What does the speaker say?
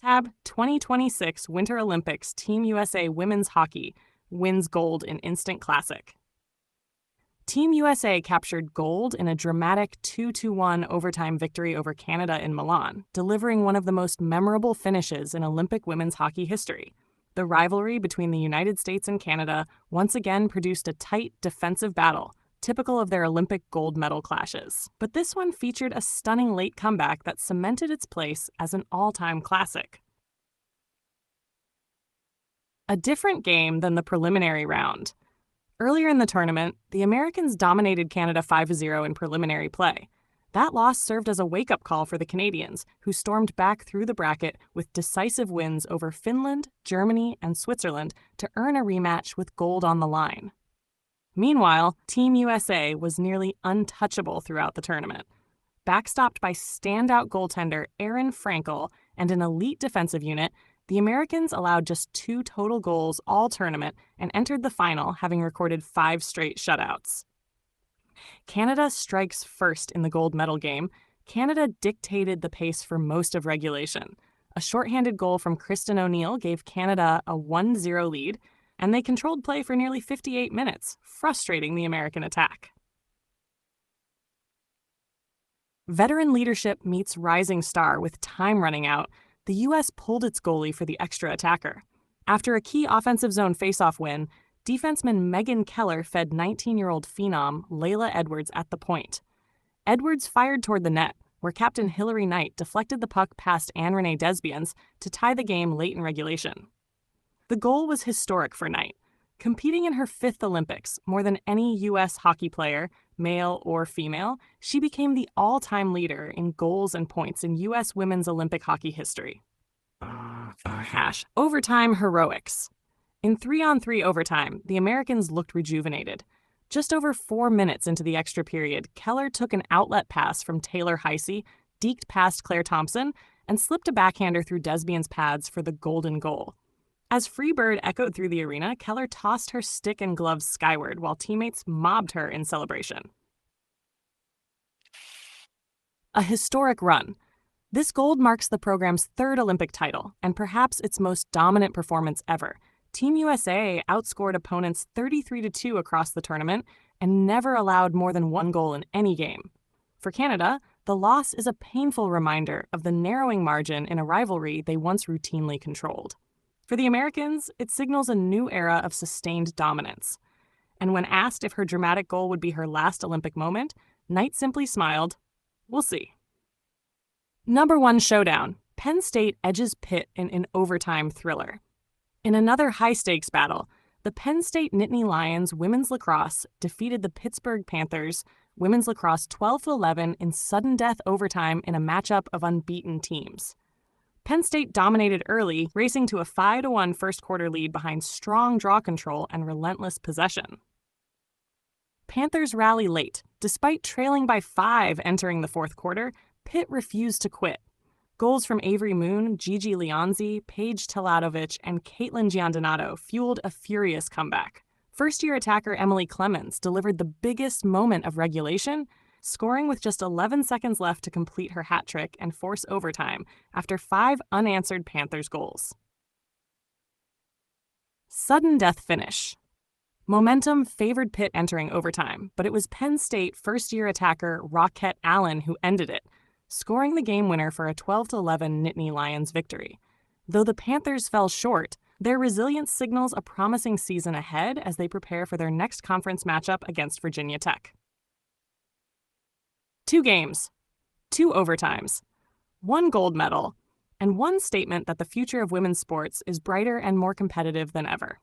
Tab 2026 Winter Olympics Team USA Women's Hockey wins gold in instant classic. Team USA captured gold in a dramatic 2-1 overtime victory over Canada in Milan, delivering one of the most memorable finishes in Olympic women's hockey history. The rivalry between the United States and Canada once again produced a tight defensive battle, typical of their Olympic gold medal clashes. But this one featured a stunning late comeback that cemented its place as an all-time classic. A different game than the preliminary round. Earlier in the tournament, the Americans dominated Canada 5-0 in preliminary play. That loss served as a wake-up call for the Canadians, who stormed back through the bracket with decisive wins over Finland, Germany, and Switzerland to earn a rematch with gold on the line. Meanwhile, Team USA was nearly untouchable throughout the tournament. Backstopped by standout goaltender Aaron Frankel and an elite defensive unit, the Americans allowed just 2 total goals all tournament and entered the final having recorded 5 straight shutouts. Canada strikes first in the gold medal game. Canada dictated the pace for most of regulation. A shorthanded goal from Kristen O'Neill gave Canada a 1-0 lead, and they controlled play for nearly 58 minutes, frustrating the American attack. Veteran leadership meets rising star with time running out. The U.S. pulled its goalie for the extra attacker. After a key offensive zone faceoff win, defenseman Megan Keller fed 19-year-old phenom Layla Edwards at the point. Edwards fired toward the net, where Captain Hilary Knight deflected the puck past Anne-Renee Desbiens to tie the game late in regulation. The goal was historic for Knight. Competing in her 5th Olympics, more than any U.S. hockey player, male or female, she became the all-time leader in goals and points in U.S. women's Olympic hockey history. Overtime heroics. In 3-on-3 overtime, the Americans looked rejuvenated. Just over 4 minutes into the extra period, Keller took an outlet pass from Taylor Heisey, deked past Claire Thompson, and slipped a backhander through Desbien's pads for the golden goal. As Freebird echoed through the arena, Keller tossed her stick and gloves skyward while teammates mobbed her in celebration. A historic run. This gold marks the program's 3rd Olympic title, and perhaps its most dominant performance ever. Team USA outscored opponents 33-2 across the tournament and never allowed more than 1 goal in any game. For Canada, the loss is a painful reminder of the narrowing margin in a rivalry they once routinely controlled. For the Americans, it signals a new era of sustained dominance. And when asked if her dramatic goal would be her last Olympic moment, Knight simply smiled, "We'll see." Number 1 showdown. Penn State edges Pitt in an overtime thriller. In another high-stakes battle, the Penn State Nittany Lions women's lacrosse defeated the Pittsburgh Panthers women's lacrosse 12-11 in sudden death overtime in a matchup of unbeaten teams. Penn State dominated early, racing to a 5-1 first-quarter lead behind strong draw control and relentless possession. Panthers rally late. Despite trailing by 5 entering the 4th quarter, Pitt refused to quit. Goals from Avery Moon, Gigi Leonzi, Paige Teladovic, and Caitlin Giandonato fueled a furious comeback. First-year attacker Emily Clemens delivered the biggest moment of regulation, scoring with just 11 seconds left to complete her hat trick and force overtime after 5 unanswered Panthers goals. Sudden death finish. Momentum favored Pitt entering overtime, but it was Penn State first-year attacker Rockette Allen who ended it, scoring the game winner for a 12-11 Nittany Lions victory. Though the Panthers fell short, their resilience signals a promising season ahead as they prepare for their next conference matchup against Virginia Tech. 2 games, 2 overtimes, 1 gold medal, and 1 statement that the future of women's sports is brighter and more competitive than ever.